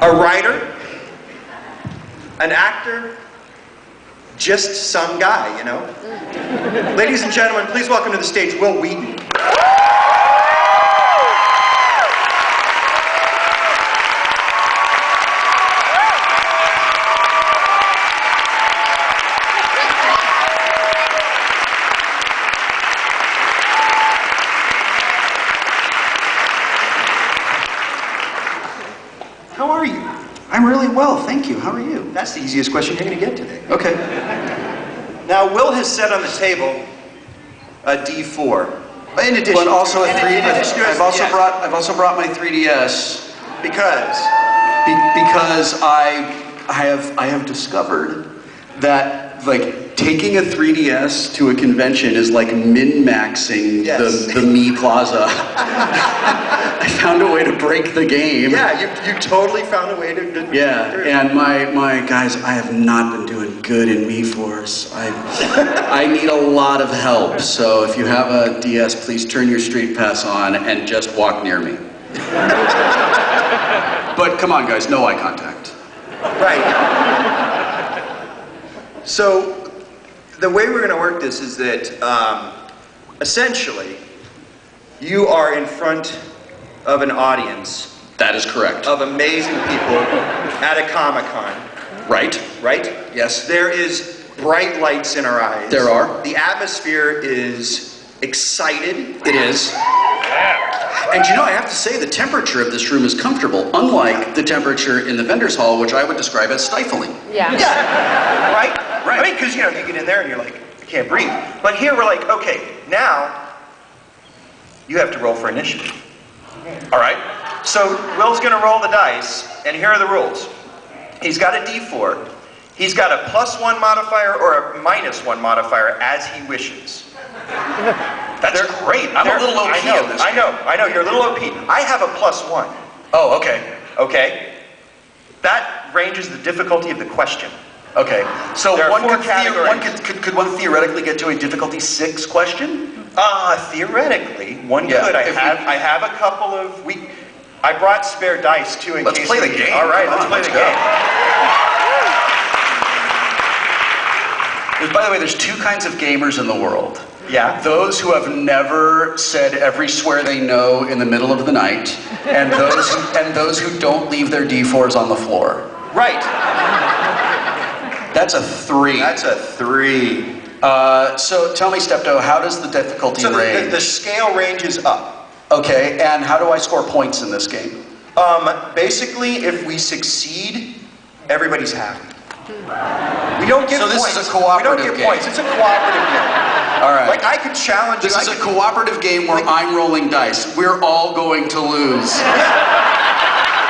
a writer, an actor, just some guy, you know? Ladies and gentlemen, please welcome to the stage Wil Wheaton. How are you? I'm really well, thank you. How are you? That's the easiest question you're going to get today. Okay. Now, Wil has set on the table a D4. In addition, But also a 3. I've I've also brought my 3DS because because I have discovered that like taking a 3DS to a convention is like min-maxing the Me Plaza. I found a way to break the game. Yeah, you totally found a way to and my guys, I have not been doing good in Me Force. I need a lot of help. So if you have a DS, please turn your street pass on and just walk near me. But come on, guys, no eye contact. Right. So the way we're going to work this is that essentially you are in front of an audience. That is correct. Of amazing people at a Comic-Con. Right. Right? Yes. There is bright lights in our eyes. There are. The atmosphere is excited. It is. And you know, I have to say the temperature of this room is comfortable, unlike the temperature in the vendor's hall, which I would describe as stifling. Yeah. Right? Right. I mean, because, you know, you get in there and you're like, you can't breathe. But here we're like, okay, now you have to roll for initiative. All right? So Wil's going to roll the dice, and here are the rules. He's got a D4. He's got a +1 modifier or a -1 modifier as he wishes. That's great. I'm a little OP in this. I know, you're a little OP. I have a +1. Oh, okay. Okay? That ranges the difficulty of the question. Okay. So there are one 4 could categories. Could one theoretically get to a difficulty 6 question? Theoretically, one could. I have a couple of I brought spare dice too in case. Let's play the game. All right, let's play the game. By the way, there's 2 kinds of gamers in the world. Yeah. Those who have never said every swear they know in the middle of the night, and those who don't leave their D4s on the floor. Right. That's a 3. That's a 3. So tell me, Steptoe, how does the difficulty range? The scale ranges up. Okay, and how do I score points in this game? Basically, if we succeed, everybody's happy. We don't get points. So this is a cooperative game. We don't get points. It's a cooperative game. All right. Like, I could challenge you. This is a cooperative game where I'm rolling dice. We're all going to lose.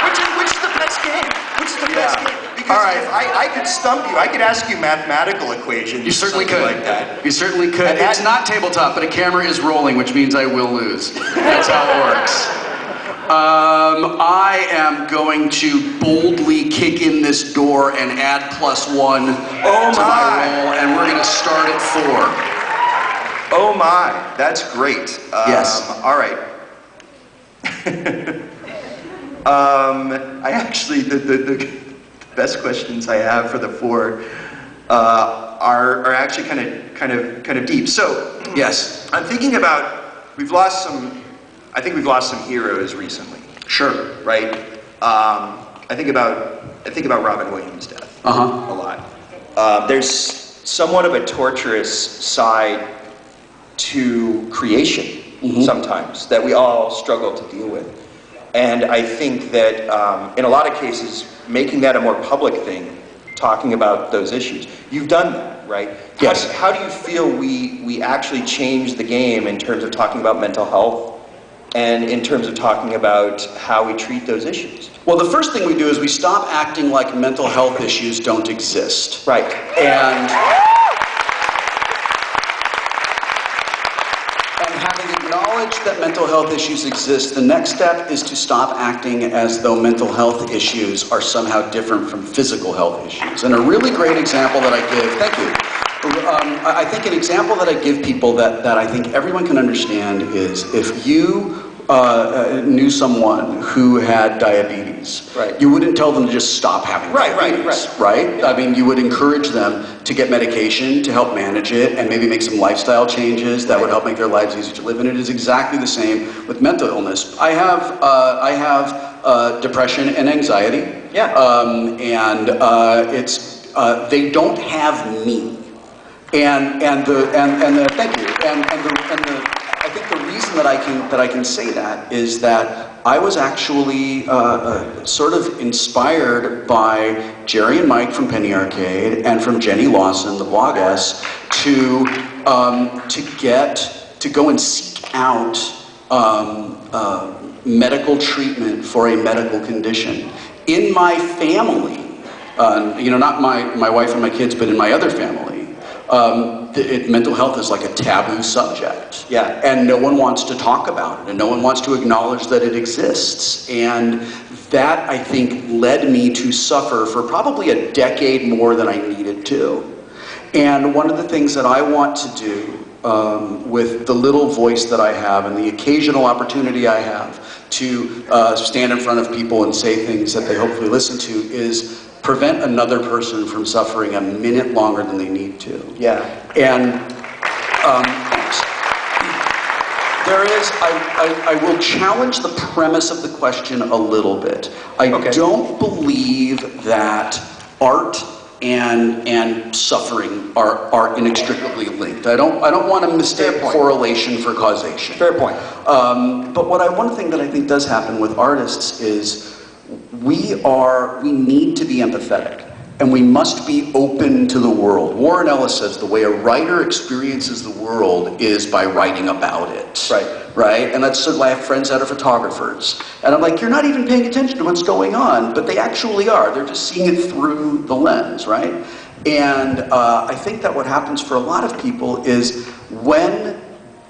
Which is the best game. Which is the best game. Because if I could stump you. I could ask you mathematical equations. You certainly could. Like that. You certainly could. And it's not tabletop, but a camera is rolling, which means I will lose. That's how it works. I am going to boldly kick in this door and add +1 to my roll, and we're going to start at 4. Oh my, that's great. Yes. All right. I actually, the best questions I have for the 4 are actually kind of deep. So yes, I'm thinking about I think we've lost some heroes recently. Sure. Right. I think about Robin Williams' death a lot. There's somewhat of a torturous side to creation sometimes that we all struggle to deal with. And I think that in a lot of cases, making that a more public thing, talking about those issues, you've done that, right? Yes. How do you feel we actually changed the game in terms of talking about mental health and in terms of talking about how we treat those issues? Well, the first thing we do is we stop acting like mental health issues don't exist. Right. And having acknowledged that mental health issues exist, the next step is to stop acting as though mental health issues are somehow different from physical health issues. And a really great example that I give, thank you. I think an example that I give people that I think everyone can understand is if you knew someone who had diabetes, right. you wouldn't tell them to just stop having diabetes, right? Yeah. I mean, you would encourage them to get medication to help manage it and maybe make some lifestyle changes that would help make their lives easier to live. And it is exactly the same with mental illness. I have depression and anxiety. Yeah. They don't have me. And thank you. I think the reason that I can say that is that I was actually sort of inspired by Jerry and Mike from Penny Arcade and from Jenny Lawson, the Blogess, to go and seek out medical treatment for a medical condition. In my family, not my wife and my kids, but in my other family, mental health is like a taboo subject. Yeah. And no one wants to talk about it, and no one wants to acknowledge that it exists. And that, I think, led me to suffer for probably a decade more than I needed to. And one of the things that I want to do with the little voice that I have and the occasional opportunity I have to stand in front of people and say things that they hopefully listen to is prevent another person from suffering a minute longer than they need to. Yeah. And I will challenge the premise of the question a little bit. I don't believe that art and suffering are inextricably linked. I don't want to mistake correlation for causation. Fair point. But one thing that I think does happen with artists is we need to be empathetic, and we must be open to the world. Warren Ellis says the way a writer experiences the world is by writing about it. Right? And that's sort of why I have friends that are photographers. And I'm like, you're not even paying attention to what's going on, but they actually are. They're just seeing it through the lens, right? And I think that what happens for a lot of people is when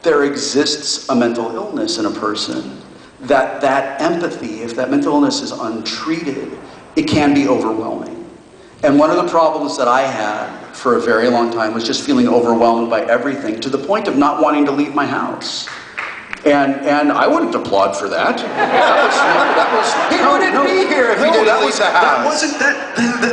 there exists a mental illness in a person, that empathy, if that mental illness is untreated, it can be overwhelming. And one of the problems that I had for a very long time was just feeling overwhelmed by everything to the point of not wanting to leave my house. And I wouldn't applaud for that. He wouldn't be here if he didn't leave the house.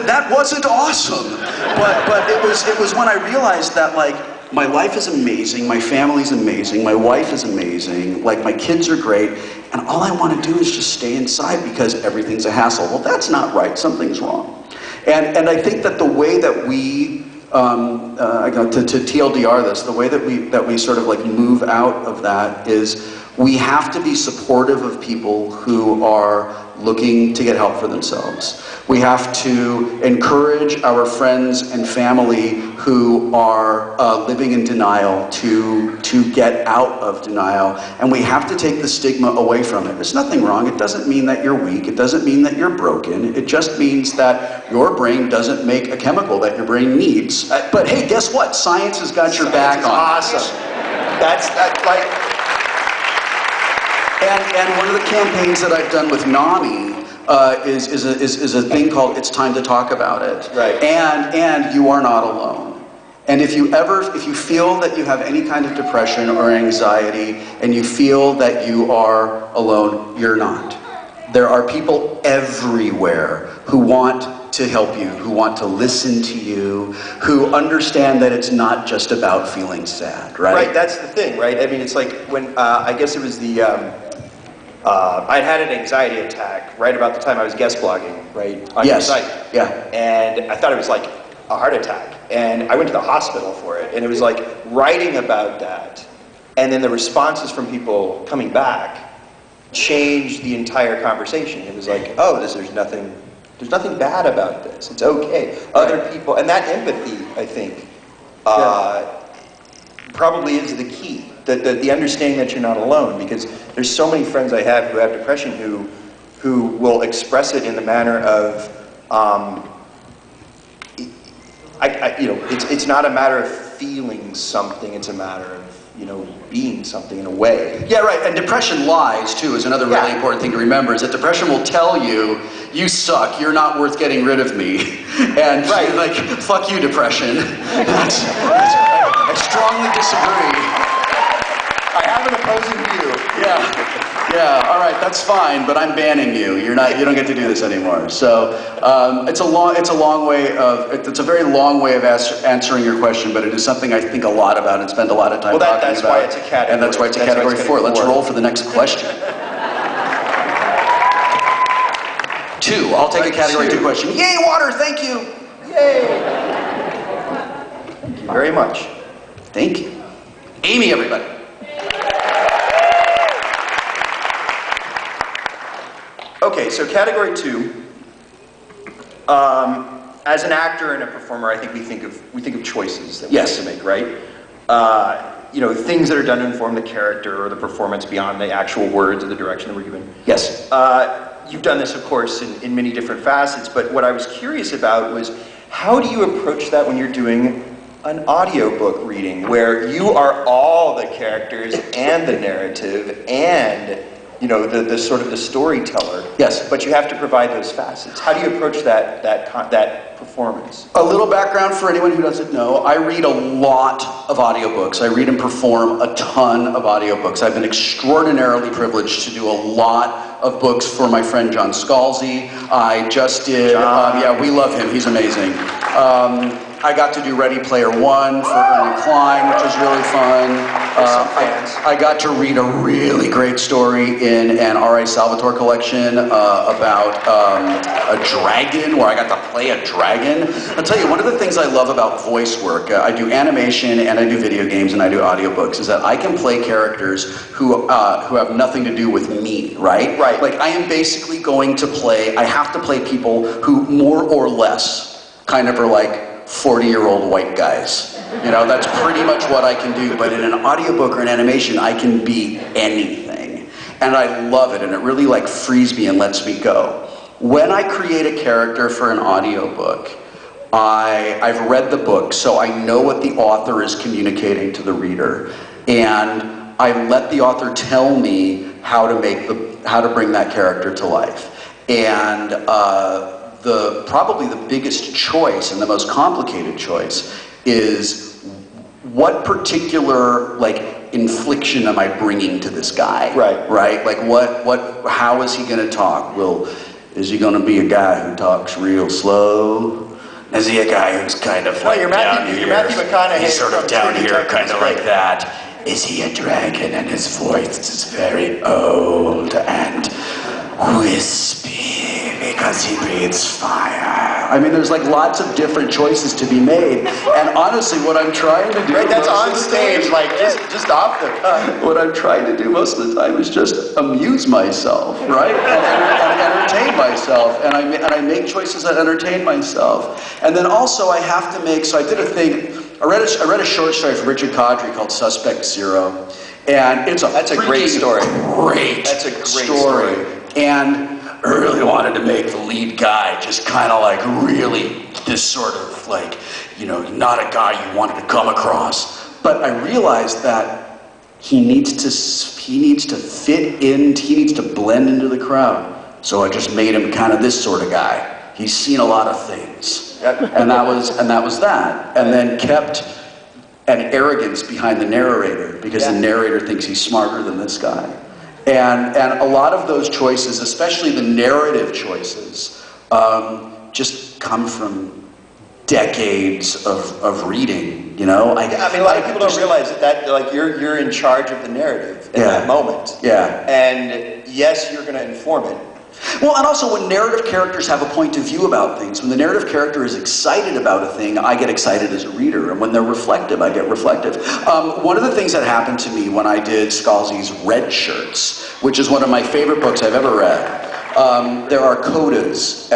That wasn't awesome. But it was when I realized that, like, my life is amazing, my family's amazing, my wife is amazing, like, my kids are great, and all I want to do is just stay inside because everything's a hassle. Well, that's not right. Something's wrong. And I think that the way that we I got to TLDR this, the way that we sort of like move out of that is we have to be supportive of people who are looking to get help for themselves. We have to encourage our friends and family who are living in denial to get out of denial, and we have to take the stigma away from it. There's nothing wrong. It doesn't mean that you're weak. It doesn't mean that you're broken. It just means that your brain doesn't make a chemical that your brain needs. But hey, guess what? Science has got your back on. Awesome. That's like. And one of the campaigns that I've done with NAMI is a thing called "It's Time to Talk About It." Right. And you are not alone. And if you feel that you have any kind of depression or anxiety, and you feel that you are alone, you're not. There are people everywhere who want to help you, who want to listen to you, who understand that it's not just about feeling sad, right? Right, that's the thing, right? I mean, it's like when, I guess it was the, I'd had an anxiety attack right about the time I was guest blogging, right? On your site. Yeah. And I thought it was like a heart attack. And I went to the hospital for it. And it was like writing about that. And then the responses from people coming back changed the entire conversation. It was like, oh, there's nothing bad about this. It's okay. Other people, and that empathy, I think, probably is the key. The understanding that you're not alone, because there's so many friends I have who have depression who will express it in the manner of, it's not a matter of feeling something, it's a matter of, being something in a way. Yeah, right, and depression lies, too, is another really important thing to remember, is that depression will tell you, you suck, you're not worth getting rid of me. And, like, fuck you, depression. I strongly disagree. I have an opposing view. Yeah, all right, that's fine, but I'm banning you. You don't get to do this anymore. So it's a very long way of answering your question, but it is something I think a lot about and spend a lot of time talking about. That's why it's a category. And that's why it's a category 4. Let's roll for the next question. 2. I'll take a category 2 question. Yay, water, thank you. Yay. Thank you very much. Thank you. Amy, everybody. Okay, so category 2. As an actor and a performer, I think we think of choices that we have to make, right? Things that are done to inform the character or the performance beyond the actual words or the direction that we're given. Yes. You've done this, of course, in many different facets, but what I was curious about was how do you approach that when you're doing an audiobook reading where you are all the characters and the narrative and the sort of the storyteller. Yes. But you have to provide those facets. How do you approach that performance? A little background for anyone who doesn't know. I read a lot of audiobooks. I read and perform a ton of audiobooks. I've been extraordinarily privileged to do a lot of books for my friend John Scalzi. I just did, we love him, he's amazing. I got to do Ready Player One for Ernie Klein, which was really fun. I got to read a really great story in an R.A. Salvatore collection about a dragon, where I got to play a dragon. I'll tell you, one of the things I love about voice work, I do animation and I do video games and I do audiobooks, is that I can play characters who have nothing to do with me, right? Right. Like I am basically I have to play people who more or less kind of are like 40-year-old white guys. That's pretty much what I can do. But in an audiobook or an animation, I can be anything. And I love it, and it really frees me and lets me go. When I create a character for an audiobook, I've read the book, so I know what the author is communicating to the reader. And I let the author tell me how to bring that character to life. And probably the biggest choice and the most complicated choice is what particular infliction am I bringing to this guy? Right? How is he going to talk? Is he going to be a guy who talks real slow? Is he a guy who's kind of you're Matthew McConaughey. He's sort of down here, kind of like that. Is he a dragon and his voice is very old and wispy because he breathes fire? I mean, there's lots of different choices to be made, and honestly, what I'm trying to do that's on stage, just off the cuff. What I'm trying to do most of the time is just amuse myself, right, and entertain myself, and I make choices that entertain myself, and then also I have to make. So I did a thing. I read a short story from Richard Caudry called Suspect Zero, and that's a great story. That's a great story. And I really wanted to make the lead guy just kind of really this sort of not a guy you wanted to come across. But I realized that he needs to fit in, he needs to blend into the crowd. So I just made him kind of this sort of guy. He's seen a lot of things. And that was that. And then kept an arrogance behind the narrator, because the narrator thinks he's smarter than this guy. And a lot of those choices, especially the narrative choices, just come from decades of reading, a lot of people don't realize that you're in charge of the narrative in that moment. Yeah. And yes, you're going to inform it. Well, and also when narrative characters have a point of view about things, when the narrative character is excited about a thing, I get excited as a reader, and when they're reflective, I get reflective. One of the things that happened to me when I did Scalzi's Red Shirts, which is one of my favorite books I've ever read, there are codas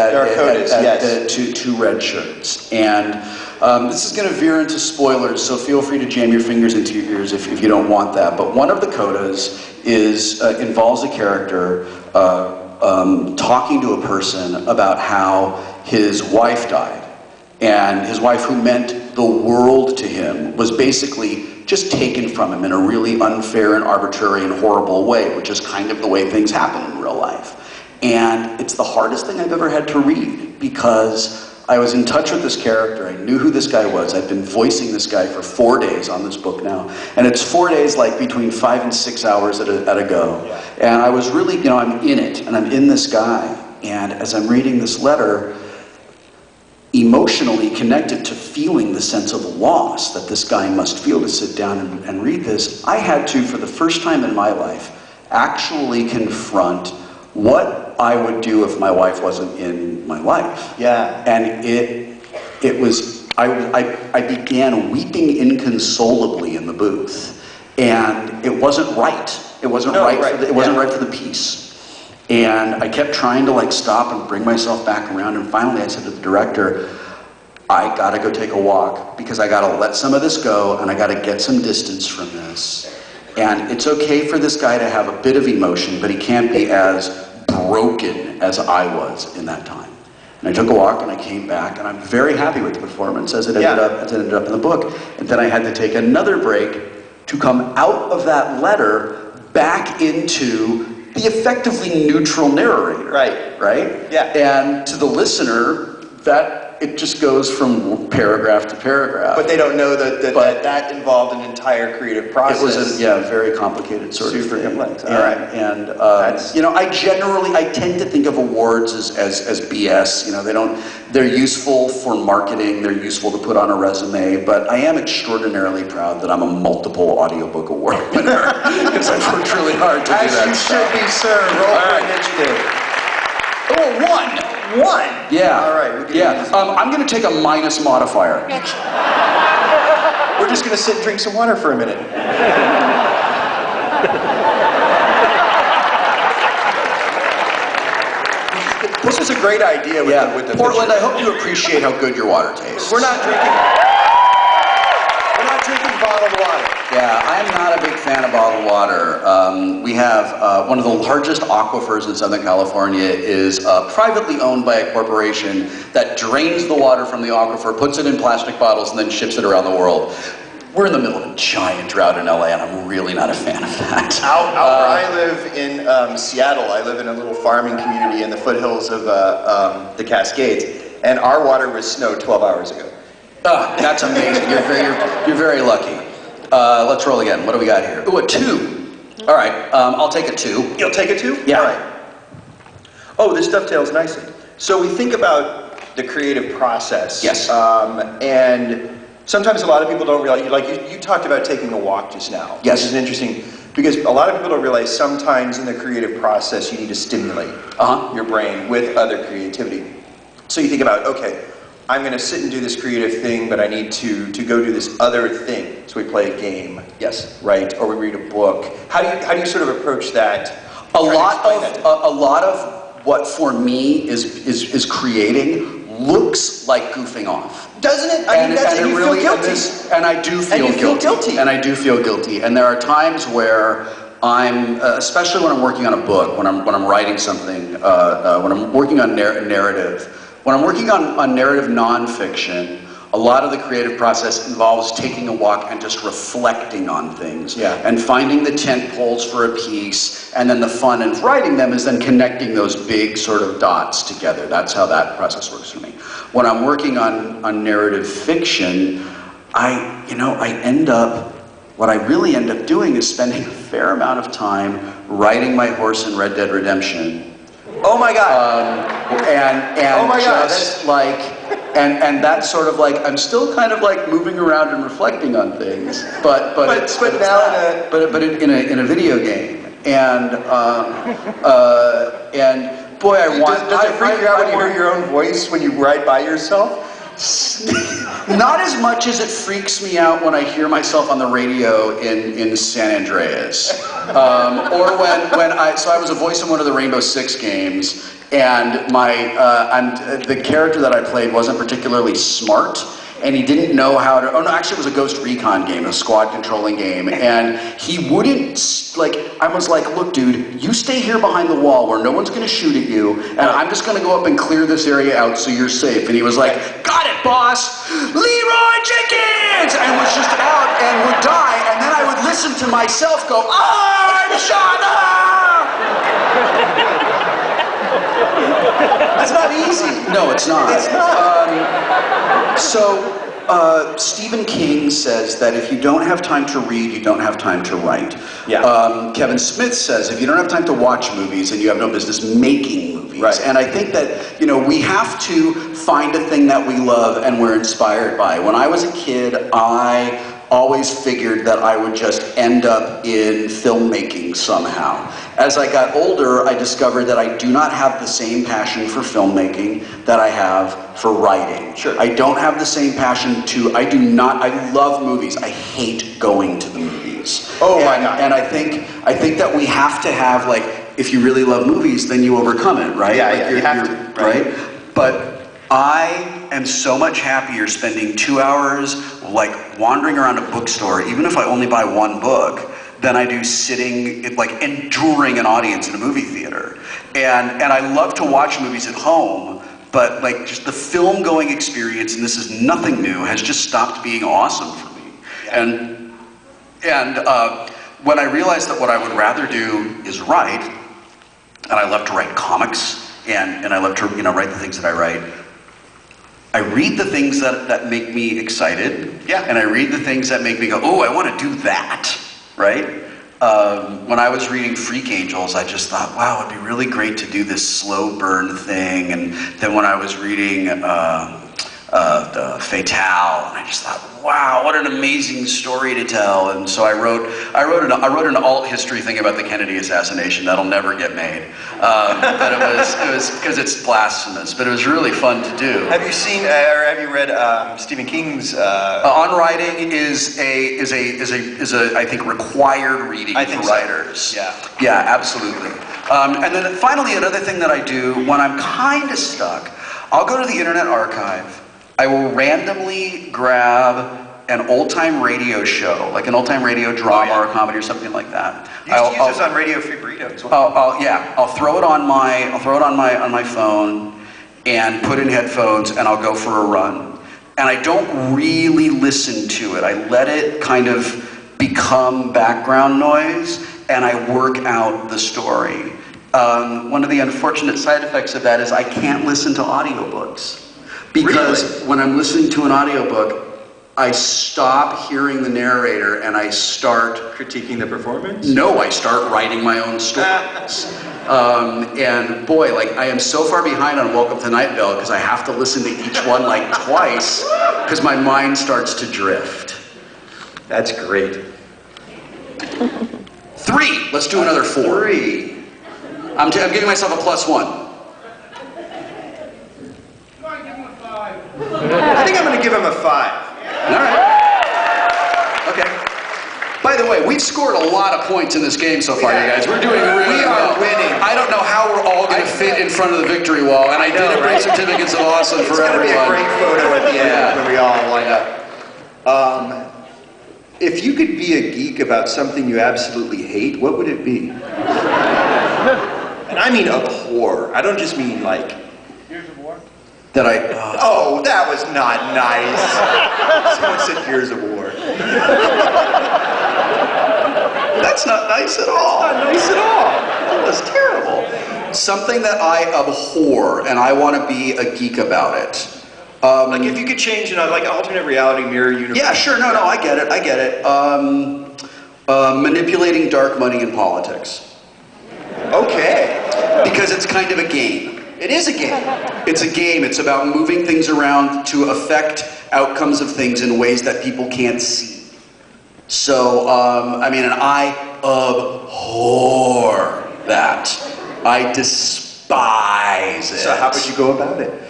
to Red Shirts, and this is going to veer into spoilers, so feel free to jam your fingers into your ears if you don't want that. But one of the codas involves a character talking to a person about how his wife died. And his wife, who meant the world to him, was basically just taken from him in a really unfair and arbitrary and horrible way, which is kind of the way things happen in real life. And it's the hardest thing I've ever had to read, because I was in touch with this character. I knew who this guy was. I've been voicing this guy for 4 days on this book now. And it's 4 days, like between 5 and 6 hours at a go. Yeah. And I was really, I'm in it, and I'm in this guy. And as I'm reading this letter, emotionally connected to feeling the sense of loss that this guy must feel to sit down and read this, I had to, for the first time in my life, actually confront what I would do if my wife wasn't in my life. Yeah. And it was, I began weeping inconsolably in the booth. And it wasn't right. It wasn't right for the piece. And I kept trying to like stop and bring myself back around, and finally I said to the director, I gotta go take a walk because I gotta let some of this go and I gotta get some distance from this. And it's okay for this guy to have a bit of emotion, but he can't be as broken as I was in that time. And I took a walk and I came back, and I'm very happy with the performance as it ended up in the book. And then I had to take another break to come out of that letter back into the effectively neutral narrator. Right. Right? Yeah. And to the listener, that it just goes from paragraph to paragraph. But they don't know that involved an entire creative process. It was a very complicated sort of thing. Complex. All right. And I tend to think of awards as BS. They're useful for marketing, they're useful to put on a resume, but I am extraordinarily proud that I'm a multiple audiobook award winner. Because I've worked really hard to do that. As you should be, sir. Roll for initiative. Oh, one. One? Yeah. All right. I'm going to take a minus modifier. We're just going to sit and drink some water for a minute. This is a great idea with the Portland, picture. I hope you appreciate how good your water tastes. We're not drinking bottled water. Yeah, I'm not a big fan of bottled water. We have one of the largest aquifers in Southern California is privately owned by a corporation that drains the water from the aquifer, puts it in plastic bottles, and then ships it around the world. We're in the middle of a giant drought in LA, and I'm really not a fan of that. Out where I live in Seattle, I live in a little farming community in the foothills of the Cascades, and our water was snowed 12 hours ago. That's amazing. You're very lucky. Let's roll again. What do we got here? Ooh, a 2. All right, I'll take a 2. You'll take a 2? Yeah. All right. Oh, this dovetails nicely. So we think about the creative process. Yes. And sometimes a lot of people don't realize, like you talked about taking a walk just now. Yes. Which is interesting, because a lot of people don't realize sometimes in the creative process you need to stimulate your brain with other creativity. So you think about, okay, I'm going to sit and do this creative thing, but I need to go do this other thing. So we play a game. Yes. Right? Or we read a book. How do you sort of approach that? A lot of what for me is creating looks like goofing off. Doesn't it? I mean, and you really, feel guilty. And I do feel guilty. And I do feel guilty. And there are times where I'm, especially when I'm working on a book, when I'm writing something, when I'm working on narrative, when I'm working on narrative nonfiction, a lot of the creative process involves taking a walk and just reflecting on things. Yeah. And finding the tent poles for a piece, and then the fun in writing them is then connecting those big sort of dots together. That's how that process works for me. When I'm working on narrative fiction, what I really end up doing is spending a fair amount of time riding my horse in Red Dead Redemption. Oh my God. And that's sort of like, I'm still kind of like moving around and reflecting on things, but in a video game. And boy, I want. Does it freak you out when you hear your own voice when you ride by yourself? Not as much as it freaks me out when I hear myself on the radio in San Andreas, or when I was a voice in one of the Rainbow Six games, and the character that I played wasn't particularly smart, and he didn't know how to. Oh no, actually, it was a Ghost Recon game, a squad controlling game, and he wouldn't I was like, look, dude, you stay here behind the wall where no one's going to shoot at you, and I'm just going to go up and clear this area out so you're safe. And he was like, got it, boss, Leroy Jenkins, and was just out and would die, and then I would listen to myself go, I'm shot up. That's not easy. No, it's not. It's not. Stephen King says that if you don't have time to read, you don't have time to write. Yeah. Kevin Smith says if you don't have time to watch movies, then you have no business making movies. Right. And I think that, you know, we have to find a thing that we love and we're inspired by. When I was a kid, I always figured that I would just end up in filmmaking somehow. As I got older, I discovered that I do not have the same passion for filmmaking that I have for writing. Sure. I don't have the same passion I love movies. I hate going to the movies. Oh my God. And I think that we have to have, like, if you really love movies, then you overcome it, right? Yeah, like yeah, you have to. Right? But I am so much happier spending 2 hours like wandering around a bookstore, even if I only buy one book, than I do sitting, like enduring an audience in a movie theater. And I love to watch movies at home, but like just the film going experience, and this is nothing new, has just stopped being awesome for me. And when I realized that what I would rather do is write, and I love to write comics, and I love to, you know, write the things that I write, I read the things that make me excited, and I read the things that make me go, oh, I want to do that, right? When I was reading Freak Angels, I just thought, wow, it'd be really great to do this slow burn thing. And then when I was reading the Fatale, and I just thought, wow, what an amazing story to tell. And so I wrote an alt history thing about the Kennedy assassination that'll never get made. But it was because it's blasphemous, but it was really fun to do. Have you seen or have you read Stephen King's? On Writing is a I think required reading for writers. So. Yeah. Yeah, absolutely. And then finally, another thing that I do when I'm kind of stuck, I'll go to the Internet Archive. I will randomly grab an old-time radio show, like an old-time radio drama or a comedy or something like that. You used to use this on Radio Free Burrito as well. I'll throw it on my phone and put in headphones, and I'll go for a run. And I don't really listen to it. I let it kind of become background noise, and I work out the story. One of the unfortunate side effects of that is I can't listen to audiobooks. Because when I'm listening to an audiobook, I stop hearing the narrator and I start critiquing the performance? No, I start writing my own stories. And boy, like I am so far behind on Welcome to Night Vale because I have to listen to each one like twice because my mind starts to drift. That's great. 3. Let's do another 4. 3. I'm giving myself a +1. I think I'm going to give him a 5. All right. Okay. By the way, we've scored a lot of points in this game so far, you guys. We're doing really well. We are winning. I don't know how we're all going to fit in front of the victory wall, and I didn't bring certificates of awesome for everyone. It's going to be a great photo at the end when we all line up. If you could be a geek about something you absolutely hate, what would it be? And I mean abhor. I don't just mean like... That I... Oh, that was not nice. Someone said Gears of War. That's not nice at all. That's not nice at all. That was terrible. Something that I abhor, and I want to be a geek about it. Like if you could change, you know, like alternate reality mirror universe. Yeah, sure. No, I get it. Manipulating dark money in politics. Okay. Because it's kind of a game. It is a game. It's a game. It's about moving things around to affect outcomes of things in ways that people can't see. So, I mean, and I abhor that. I despise it. So how would you go about it?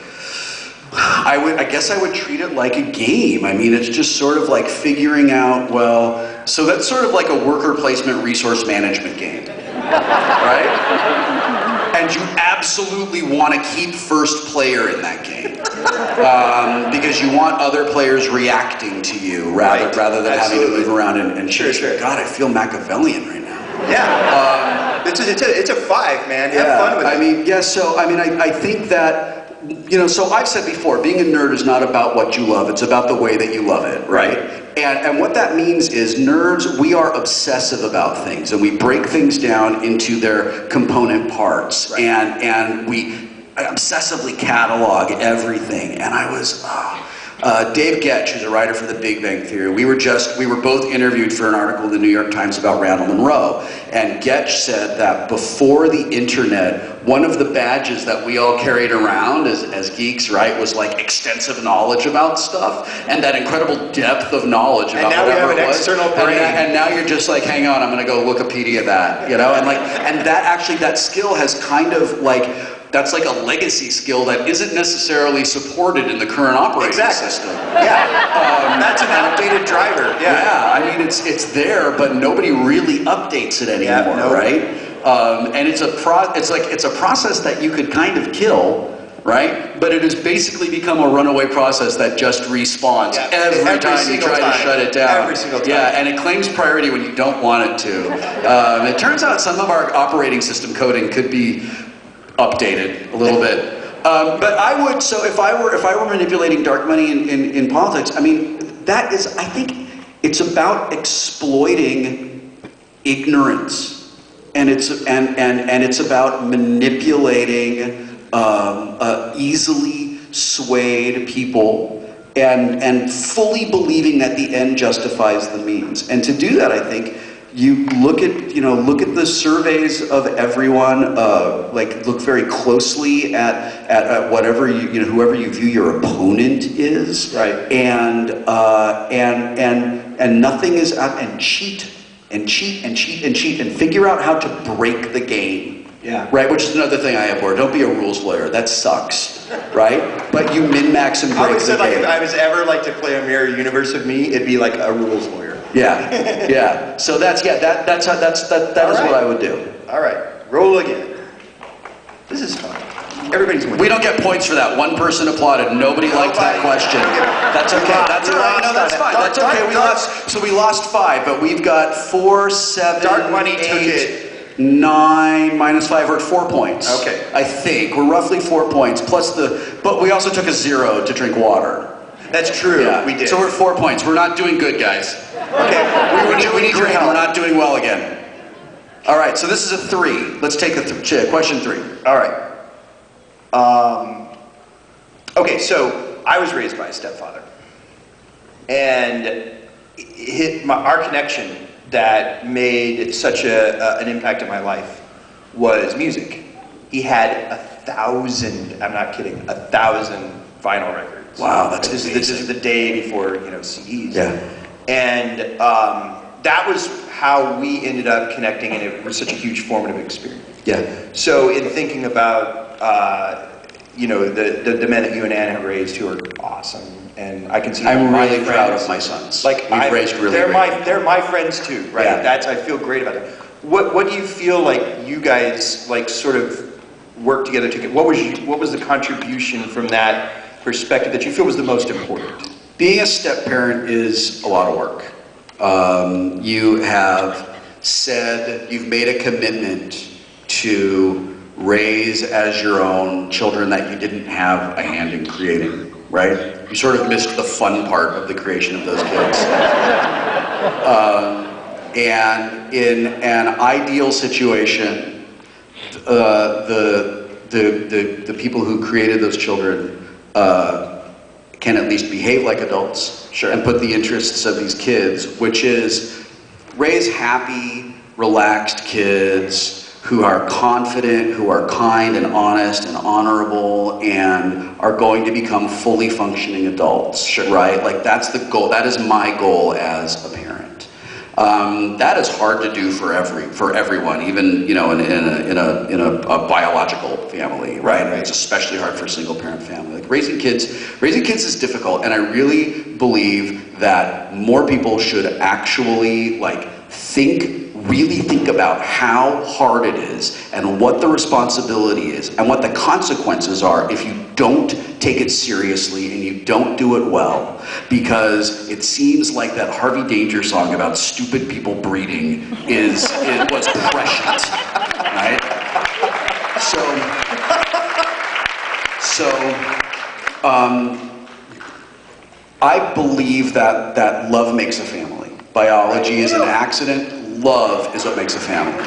I guess I would treat it like a game. I mean, it's just sort of like figuring out, well, so that's sort of like a worker placement resource management game, right? And you absolutely want to keep first player in that game because you want other players reacting to you rather than having to move around and sure. God, I feel Machiavellian right now. Yeah, it's a 5, man. Have fun with it. I mean, yeah. So I mean, I think that. You know, so I've said before, being a nerd is not about what you love, it's about the way that you love it, right? And what that means is nerds, we are obsessive about things, and we break things down into their component parts, and we obsessively catalog everything, and I was. Dave Getch, who's a writer for The Big Bang Theory, we were both interviewed for an article in the New York Times about Randall Monroe, and Getch said that before the internet, one of the badges that we all carried around as geeks, right, was like extensive knowledge about stuff, and that incredible depth of knowledge about whatever it was. External brain. And now you're just like, hang on, I'm gonna go Wikipedia that, you know, and that skill has kind of like, that's like a legacy skill that isn't necessarily supported in the current operating system. Yeah, that's an outdated driver. Yeah, I mean it's there, but nobody really updates it anymore, right? And it's a process that you could kind of kill, right? But it has basically become a runaway process that just respawns every time you try to shut it down. Every single time. Yeah, and it claims priority when you don't want it to. It turns out some of our operating system coding could be updated a little bit. But I would, so if I were manipulating dark money in politics, I mean, that is, I think it's about exploiting ignorance. And it's about manipulating easily swayed people and fully believing that the end justifies the means. And to do that, I think, you look at the surveys of everyone, look very closely at whatever whoever you view your opponent is, right? And nothing is out, and cheat and figure out how to break the game. Yeah. Right, which is another thing I abhor. Don't be a rules lawyer. That sucks, right? But you min-max and break the game. Like, if I was ever like to play a mirror universe of me, it'd be like a rules lawyer. Yeah, yeah. So that is what I would do. All right, roll again. This is fun. Everybody's winning. We don't get points for that. One person applauded. Nobody liked that question. That's okay. That's all right. No, that's fine. That's okay. We lost. So we lost 5, but we've got 4, 7, Dark money 8, took it. 9 minus 5. We're at 4 points. Okay. I think we're roughly 4 points plus but we also took a 0 to drink water. That's true. Yeah. We did. So we're at 4 points. We're not doing good, guys. Okay. We need your help. We're not doing well again. All right. So this is a 3. Let's take question 3. All right. Okay. So I was raised by a stepfather, and our connection that made such an impact in my life was music. He had 1,000. I'm not kidding. 1,000 vinyl records. Wow, that's this is the day before CDs. Yeah. And that was how we ended up connecting, and it was such a huge formative experience. Yeah. So in thinking about the men that you and Ann have raised, who are awesome, and I consider I'm them really my proud friends. of my sons. Like We've raised really they're great. my friends too, right? Yeah. I feel great about it. What do you feel like you guys like sort of work together to get? What was the contribution from that perspective that you feel was the most important? Being a step parent is a lot of work. You have said you've made a commitment to raise as your own children that you didn't have a hand in creating, right? You sort of missed the fun part of the creation of those kids. And in an ideal situation, the people who created those children can at least behave like adults, sure, and put the interests of these kids, which is raise happy, relaxed kids who are confident, who are kind and honest and honorable, and are going to become fully functioning adults, sure, right? Like that's the goal. That is my goal as a parent. That is hard to do for everyone, even in a biological family, right? It's especially hard for a single parent family. Like raising kids is difficult, and I really believe that more people should actually really think about how hard it is and what the responsibility is and what the consequences are if you don't take it seriously and you don't do it well, because it seems like that Harvey Danger song about stupid people breeding was prescient, right? I believe that love makes a family. Biology is an accident. Love is what makes a family.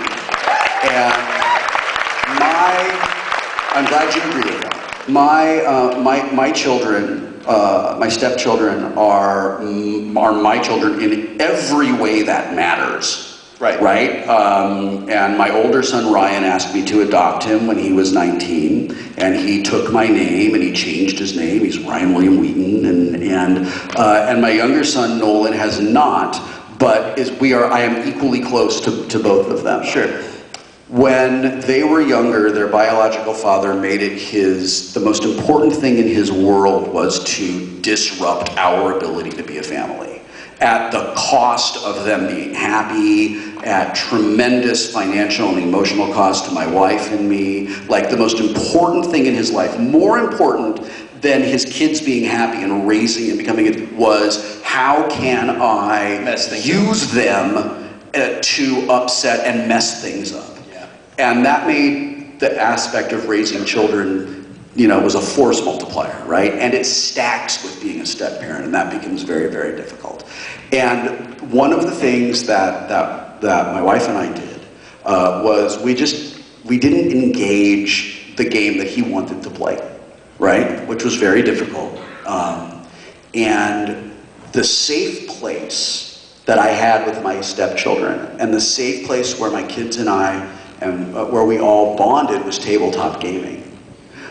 And I'm glad you agree with that. My children, my stepchildren are my children in every way that matters. Right. Right? And my older son Ryan asked me to adopt him when he was 19, and he took my name and he changed his name. He's Ryan William Wheaton, and my younger son Nolan has not, but I am equally close to both of them. Sure. When they were younger, their biological father made it the most important thing in his world was to disrupt our ability to be a family. At the cost of them being happy, at tremendous financial and emotional cost to my wife and me. Like the most important thing in his life, more important than his kids being happy and raising and becoming it, was how can I use them to upset and mess things up. Yeah. And that made the aspect of raising children, was a force multiplier, right? And it stacks with being a step parent, and that becomes very, very difficult. And one of the things that my wife and I did was we didn't engage the game that he wanted to play, right? Which was very difficult. And the safe place that I had with my stepchildren, and the safe place where my kids and I, and where we all bonded, was tabletop gaming.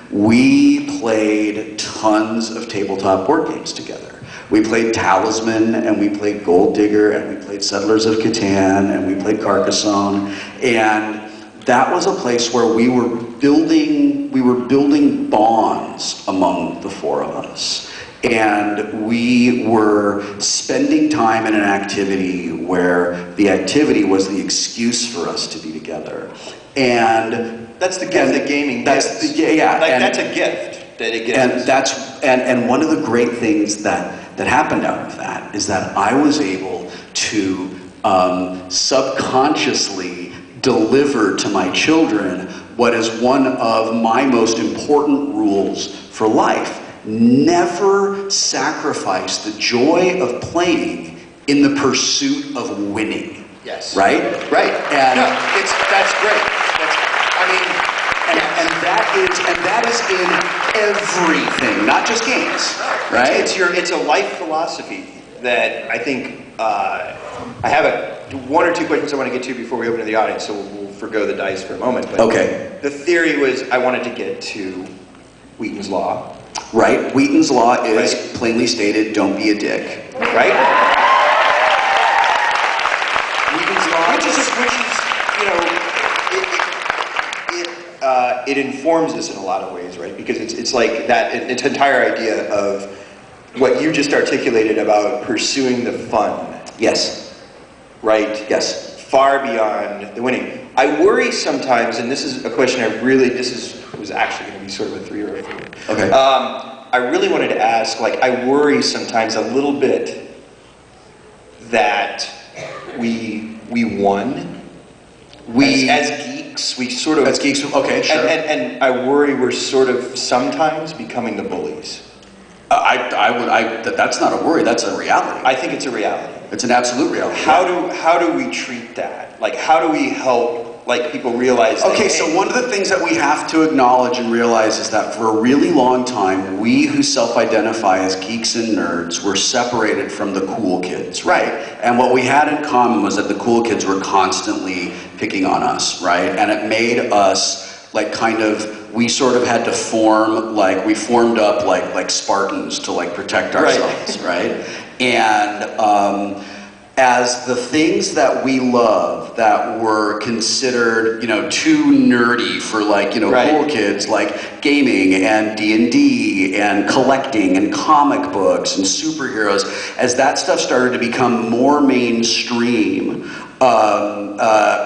We played tons of tabletop board games together. We played Talisman, and we played Gold Digger, and we played Settlers of Catan, and we played Carcassonne, and that was a place where we were building bonds among the four of us. And we were spending time in an activity where the activity was the excuse for us to be together. And that's the gift that gaming gives. That's a gift that it gives. And one of the great things that happened out of that is that I was able to subconsciously deliver to my children what is one of my most important rules for life. Never sacrifice the joy of playing in the pursuit of winning. Yes. Right? Right. And that's great. And that is in everything, not just games. Right? It's a life philosophy that I think I have one or two questions I want to get to before we open to the audience, so we'll forgo the dice for a moment. But okay. The theory was I wanted to get to Wheaton's Law. Right. Wheaton's Law is plainly stated, don't be a dick. Right? Wheaton's Law, which is it informs us in a lot of ways, right? Because it's like that, its entire idea of what you just articulated about pursuing the fun. Yes. Right? Yes. Far beyond the winning. I worry sometimes, and this is a question was actually going to be sort of a 3 or a 4. Okay. I really wanted to ask, I worry sometimes a little bit that we won. As geeks, we sort of... As geeks, okay, sure. And I worry we're sort of sometimes becoming the bullies. That's not a worry, that's a reality. I think it's a reality. It's an absolute reality. How do we treat that? How do we help people realize that? Okay, so one of the things that we have to acknowledge and realize is that for a really long time, we who self-identify as geeks and nerds were separated from the cool kids, right? And what we had in common was that the cool kids were constantly picking on us, right? And it made us we sort of had to form, we formed up like Spartans to protect ourselves, right? And as the things that we love that were considered, too nerdy for cool kids, like gaming and D&D and collecting and comic books and superheroes, as that stuff started to become more mainstream,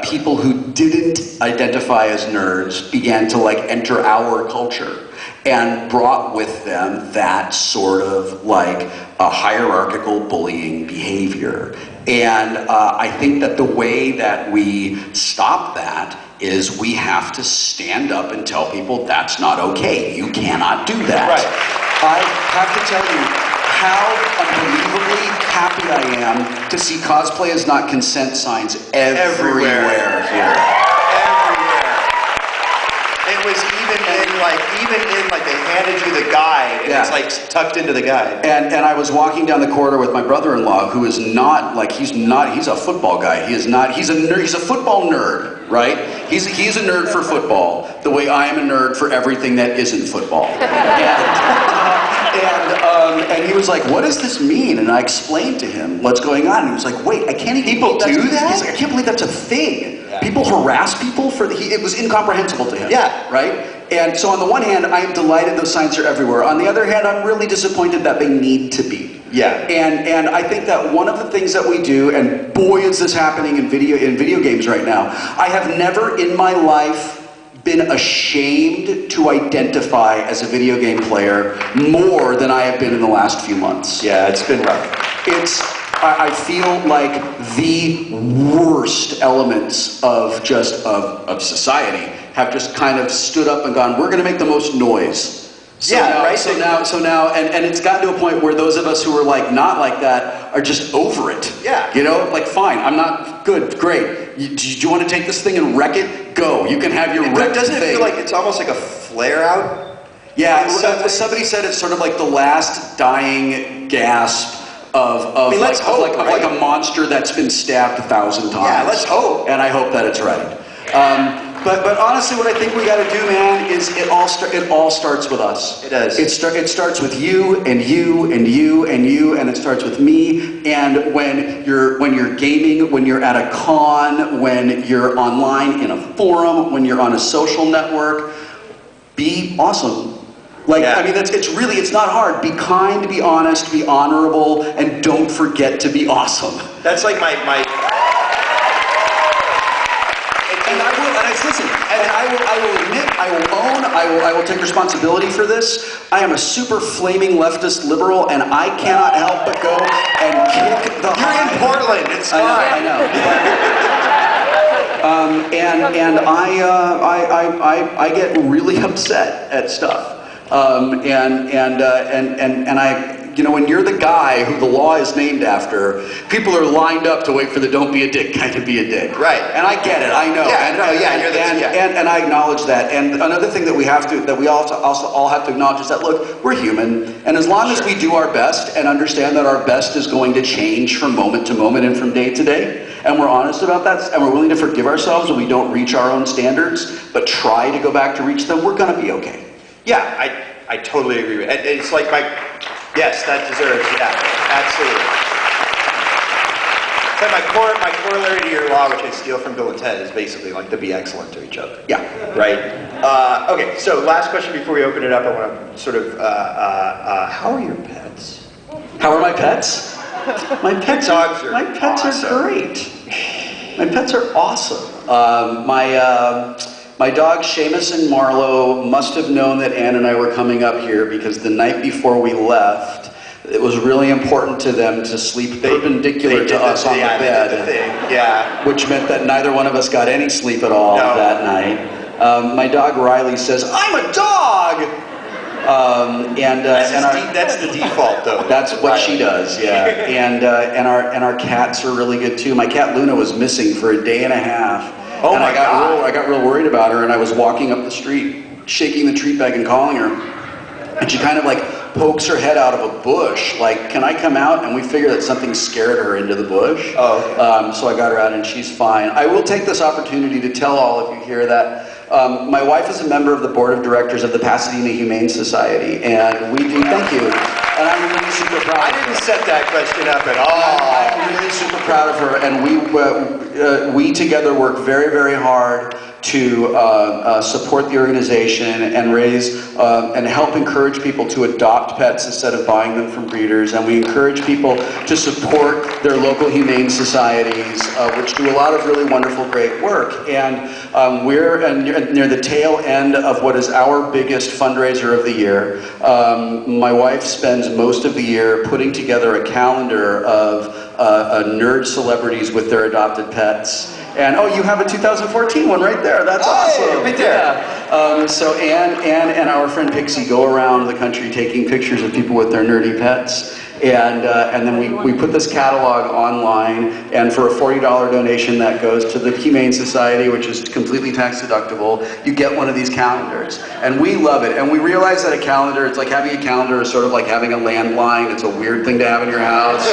people who didn't identify as nerds began to enter our culture and brought with them that sort of a hierarchical bullying behavior. And I think that the way that we stop that is we have to stand up and tell people that's not okay. You cannot do that. Right. I have to tell you how unbelievably happy I am to see cosplay is not consent signs everywhere here. Everywhere. It was even in like, even in, like, they handed you the guide, and it's, like, tucked into the guide. And I was walking down the corridor with my brother-in-law, who is not, like, he's a football guy. He's a nerd, he's a football nerd, right? He's a nerd for football, the way I am a nerd for everything that isn't football. And he was like, what does this mean? And I explained to him what's going on. And he was like, wait, I can't even... People do that? He's like, I can't believe that's a thing. Yeah. People harass people for... it was incomprehensible to him. Yeah. Right? And so on the one hand, I am delighted those signs are everywhere. On the other hand, I'm really disappointed that they need to be. Yeah. And I think that one of the things that we do, and boy is this happening in video games right now, I have never in my life been ashamed to identify as a video game player more than I have been in the last few months. Yeah, it's been rough. I feel like the worst elements of society have just kind of stood up and gone, we're going to make the most noise. So now, and it's gotten to a point where those of us who are like not like that are just over it. Yeah. You know, like fine, I'm not good, great. Do you want to take this thing and wreck it? Go. You can have your wrecked thing. Doesn't it feel like it's almost like a flare out? Yeah. Somebody said it's sort of like the last dying gasp of like a monster that's been stabbed 1,000 times. Yeah, let's hope. And I hope that it's right. But honestly, what I think we got to do, man, is it all starts with us. It does. It starts with you and you and you and you, and it starts with me. And when you're gaming, when you're at a con, when you're online in a forum, when you're on a social network, be awesome. Like, yeah. I mean, it's not hard. Be kind, be honest, be honorable, and don't forget to be awesome. That's like my... Listen, I will admit, I will own, I will take responsibility for this. I am a super flaming leftist liberal, and I cannot help but go and kick the You're in Portland, it's fine. I know. I get really upset at stuff. You know, when you're the guy who the law is named after, people are lined up to wait for the "don't be a dick" guy to be a dick. Right. And I get it. I know. And I acknowledge that. And another thing that we all have to acknowledge is that, look, we're human, and as long as we do our best and understand that our best is going to change from moment to moment and from day to day, and we're honest about that, and we're willing to forgive ourselves when we don't reach our own standards, but try to go back to reach them, we're going to be okay. Yeah, I totally agree with it. It's like yes, that deserves, yeah, absolutely. So my corollary to your law, which I steal from Bill and Ted, is basically like to be excellent to each other. Yeah. Right? Okay, so last question before we open it up, I want to sort of, how are your pets? How are my pets? My pets are great. My pets are awesome. My dogs, Seamus and Marlowe, must have known that Ann and I were coming up here because the night before we left, it was really important to them to sleep perpendicular to us on the bed, which meant that neither one of us got any sleep at all that night. My dog Riley says, "I'm a dog!" That's the default, though. That's what she does, yeah. And our cats are really good too. My cat Luna was missing for a day and a half. Oh and my God. I got real worried about her, and I was walking up the street, shaking the treat bag and calling her. And she kind of like pokes her head out of a bush, like, "Can I come out?" And we figure that something scared her into the bush. Oh, okay. So I got her out, and she's fine. I will take this opportunity to tell all of you here that my wife is a member of the board of directors of the Pasadena Humane Society, and we do, thank you. And I'm really super proud of her. I didn't set that question up at all. I'm really super proud of her, and we together work very, very hard to support the organization and raise and help encourage people to adopt pets instead of buying them from breeders. And we encourage people to support their local humane societies, which do a lot of really wonderful, great work. And we're near the tail end of what is our biggest fundraiser of the year. My wife spends most of the year putting together a calendar of nerd celebrities with their adopted pets. And oh, you have a 2014 one right there. That's awesome. Right there. Yeah. So Ann and our friend Pixie go around the country taking pictures of people with their nerdy pets. And then we put this catalog online, and for a $40 donation that goes to the Humane Society, which is completely tax deductible, you get one of these calendars. And we love it. And we realize that a calendar, it's like having a calendar is sort of like having a landline. It's a weird thing to have in your house.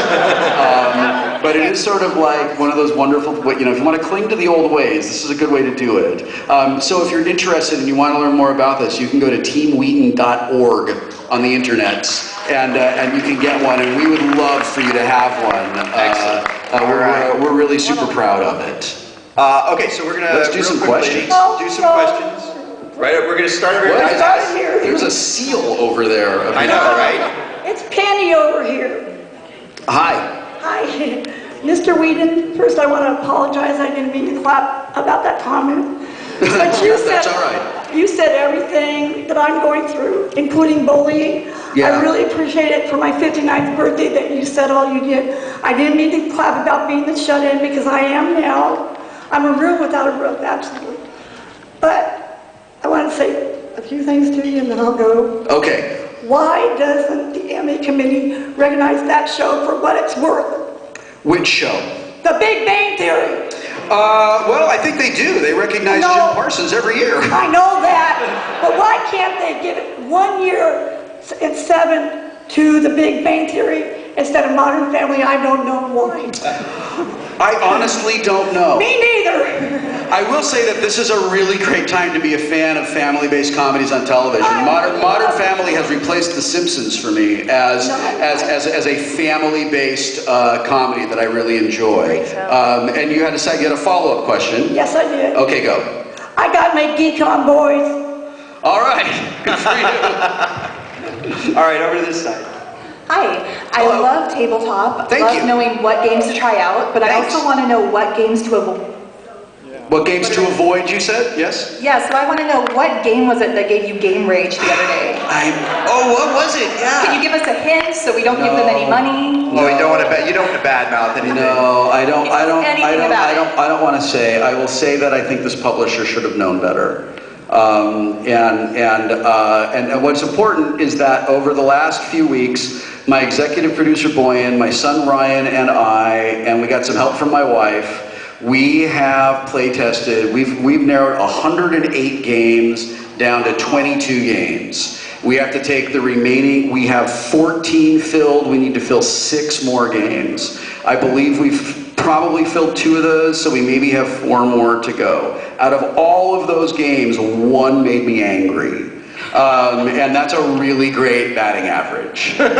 But it is sort of like one of those wonderful, if you want to cling to the old ways, this is a good way to do it. So if you're interested and you want to learn more about this, you can go to teamwheaton.org on the internet, and you can get one, and we would love for you to have one. Excellent. We're really super proud of it. Okay, so let's do some questions. Do some questions. Right, we're gonna start over here. There's a seal over there. I know, right? It's Penny over here. Hi. Hi, Mr. Wheaton. First, I want to apologize. I didn't mean to clap about that comment. But you said, that's all right. You said everything that I'm going through, including bullying. Yeah. I really appreciate it for my 59th birthday that you said all you did. I didn't mean to clap about being the shut-in because I am now. I'm a room without a roof, absolutely. But I want to say a few things to you and then I'll go. Okay. Why doesn't the Emmy committee recognize that show for what it's worth? Which show? The Big Bang Theory. Well, I think they do. They recognize Jim Parsons every year. I know that, but why can't they give it 1 year and 7 to The Big Bang Theory instead of Modern Family? I don't know why. I honestly don't know. Me neither. I will say that this is a really great time to be a fan of family-based comedies on television. Modern Family has replaced The Simpsons for me as a family-based comedy that I really enjoy. And you had a follow-up question. Yes, I did. Okay, go. I got my geek on, boys. All right, good for you. All right, over to this side. Hi, I love tabletop. Thank you. Knowing what games to try out, but Thanks. I also want to know what games to avoid. What games to avoid, you said? Yes? Yeah, so I want to know what game was it that gave you game rage the other day? What was it? Yeah. Can you give us a hint so we don't give them any money? Well, you don't want to badmouth anything. No, I don't want to say. I will say that I think this publisher should have known better. And what's important is that over the last few weeks, my executive producer Boyan, my son Ryan, and we got some help from my wife, we have play tested. We've narrowed 108 games down to 22 games. We have to take the remaining. We have 14 filled. We need to fill 6 more games. I believe we've probably filled 2 of those, so we maybe have 4 more to go. Out of all of those games, 1 made me angry. And that's a really great batting average. Thank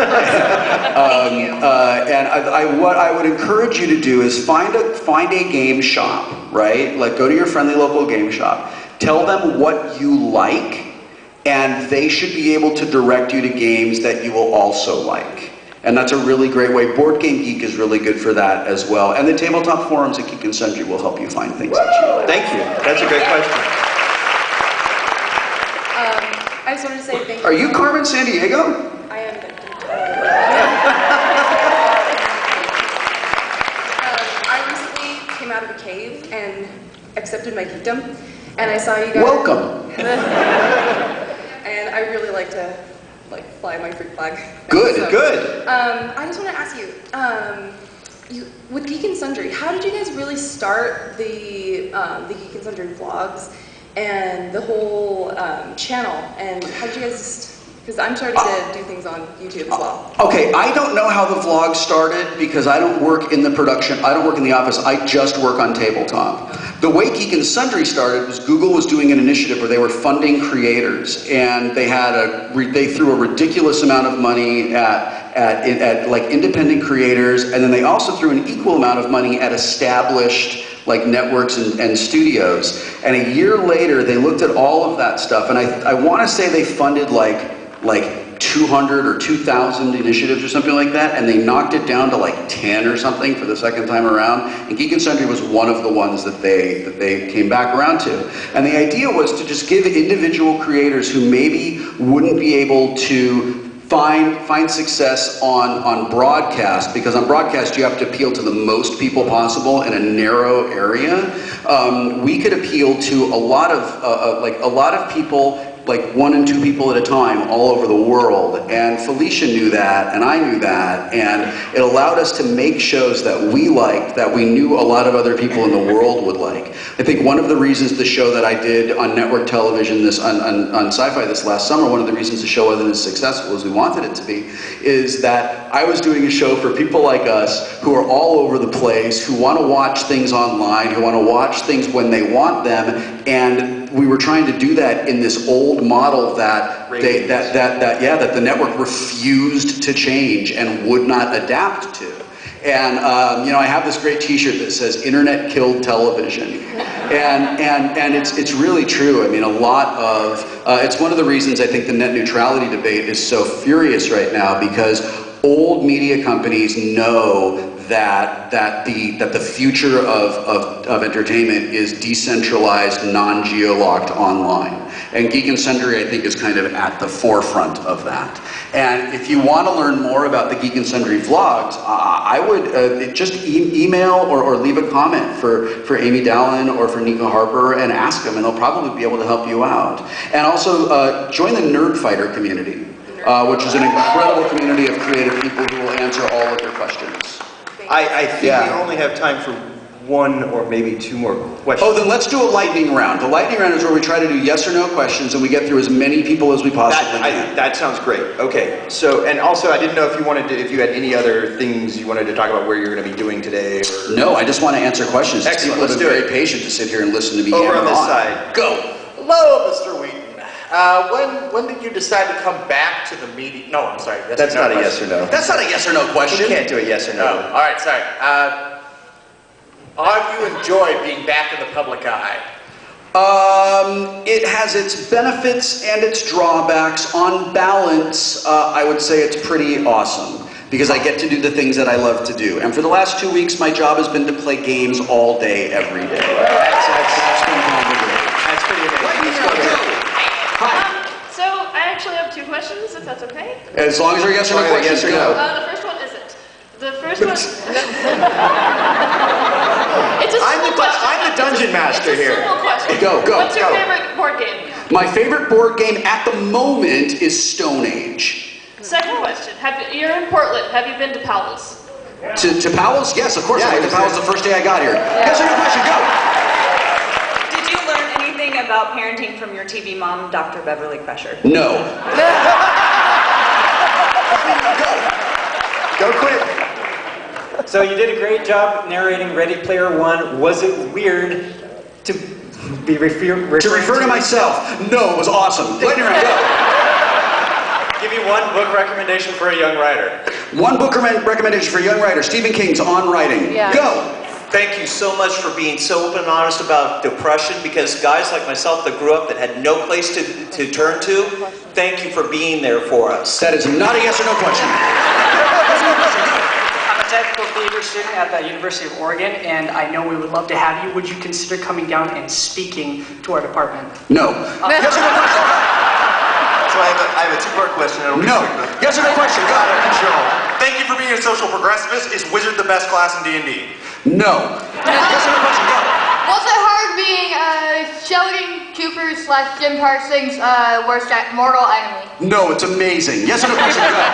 you. What I would encourage you to do is find a game shop, right? Like go to your friendly local game shop. Tell them what you like, and they should be able to direct you to games that you will also like. And that's a really great way. Board Game Geek is really good for that as well. And the tabletop forums at Geek and Sundry will help you find things that you like. Thank you. That's a great question. I just wanted to say thank you. Are you Carmen Sandiego? I am. I recently came out of a cave and accepted my geekdom, and I saw you guys. Welcome. And I really like to fly my freak flag. Good, So, good. I just want to ask you, with Geek and Sundry, how did you guys really start the Geek and Sundry vlogs and the whole channel? And how did you guys? Because I'm starting to do things on YouTube as well. Okay, I don't know how the vlog started because I don't work in the production. I don't work in the office. I just work on tabletop. The way Geek and Sundry started was Google was doing an initiative where they were funding creators, and they threw a ridiculous amount of money at like independent creators, and then they also threw an equal amount of money at established like networks and studios. And a year later, they looked at all of that stuff, and I want to say they funded like 200 or 2,000 initiatives or something like that, and they knocked it down to like 10 or something for the second time around. And Geek and Sundry was one of the ones that they came back around to. And the idea was to just give individual creators who maybe wouldn't be able to find success on broadcast, because on broadcast you have to appeal to the most people possible in a narrow area. We could appeal to a lot of people like 1 and 2 people at a time all over the world. And Felicia knew that, and I knew that, and it allowed us to make shows that we liked, that we knew a lot of other people in the world would like. I think one of the reasons the show that I did on network television on Sci-Fi this last summer, one of the reasons the show wasn't as successful as we wanted it to be, is that I was doing a show for people like us who are all over the place, who want to watch things online, who want to watch things when they want them, and we were trying to do that in this old model that the network refused to change and would not adapt to. And I have this great T-shirt that says "Internet killed television," and it's really true. I mean, a lot of it's one of the reasons I think the net neutrality debate is so furious right now, because old media companies know that the future of entertainment is decentralized, non-geo-locked online. And Geek and Sundry, I think, is kind of at the forefront of that. And if you want to learn more about the Geek and Sundry vlogs, I would just email or leave a comment for Amy Dallin or for Nika Harper and ask them, and they'll probably be able to help you out. And also join the Nerd Fighter community, which is an incredible community of creative people who will answer all of your questions. I think we only have time for 1 or maybe 2 more questions. Oh, then let's do a lightning round. The lightning round is where we try to do yes or no questions, and we get through as many people as we possibly can. That sounds great. Okay. So, and also, I didn't know if you had any other things you wanted to talk about where you're going to be doing today. Or... No, I just want to answer questions. Excellent. People have been very patient to sit here and listen to me. Over on this side. Go. Hello, Mr. Wheaton. When did you decide to come back to the media? No, I'm sorry. That's not a yes or no. That's not a yes or no question. You can't do a yes or no. Oh, all right, sorry. How have you enjoyed being back in the public eye? It has its benefits and its drawbacks. On balance, I would say it's pretty awesome, because I get to do the things that I love to do. And for the last 2 weeks, my job has been to play games all day, every day. That's been kind of great. That's pretty amazing. Hi. So I actually have 2 questions, if that's okay. As long as they're yes or no questions, yes or no. The first one isn't. The first one. It's a simple question. I'm the dungeon master here. It's a simple question. Go. What's your favorite board game? My favorite board game at the moment is Stone Age. Second question. You're in Portland. Have you been to Powell's? To Powell's? Yes, of course. Yeah, I went to Powell's the first day I got here. Yes or no question? Go. Did you learn anything about parenting from your TV mom, Dr. Beverly Crusher? No. Go quick. So you did a great job narrating Ready Player One. Was it weird to be referring To myself. No, it was awesome. Lightning round, go. Give me one book recommendation for a young writer. One book recommendation for a young writer. Stephen King's On Writing. Yeah. Go. Thank you so much for being so open and honest about depression, because guys like myself that grew up that had no place to turn to, thank you for being there for us. That is not a yes or no question. I'm a technical theater student at the University of Oregon, and I know we would love to have you. Would you consider coming down and speaking to our department? No. Yes or no question? So I have a 2-part question. No. Yes or no question? Go. Thank you for being a social progressivist. Is Wizard the best class in D&D? No. Yes or no question? Go. Was it hard being Sheldon Cooper/Jim Parsons' worst mortal enemy? No, it's amazing. Yes or no question? Go.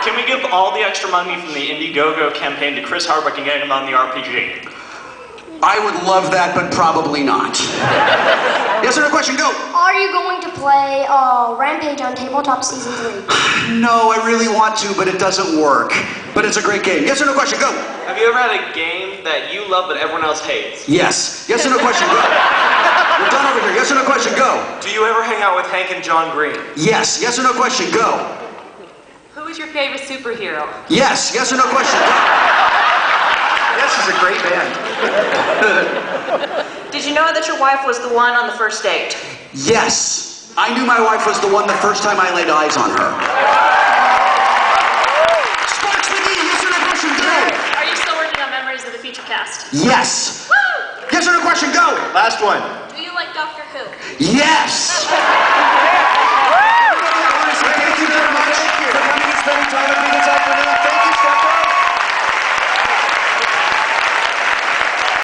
Can we give all the extra money from the Indiegogo campaign to Chris Hardwick and get him on the RPG? I would love that, but probably not. Yes or no question? Go. Are you going to play Rampage on Tabletop Season 3? No, I really want to, but it doesn't work. But it's a great game. Yes or no question? Go. Have you ever had a game that you love but everyone else hates? Yes. Yes or no question? Go. We're done over here. Yes or no question? Go. Do you ever hang out with Hank and John Green? Yes. Yes or no question? Go. Who is your favorite superhero? Yes. Yes or no question? Go. Yes is a great band. Did you know that your wife was the one on the first date? Yes. I knew my wife was the one the first time I laid eyes on her. Sparks McGee, yes or no question? Go. Are you still working on Memories of the Future Cast? Yes. Yes or no question? Go. Last one. Do you like Doctor Who? Yes.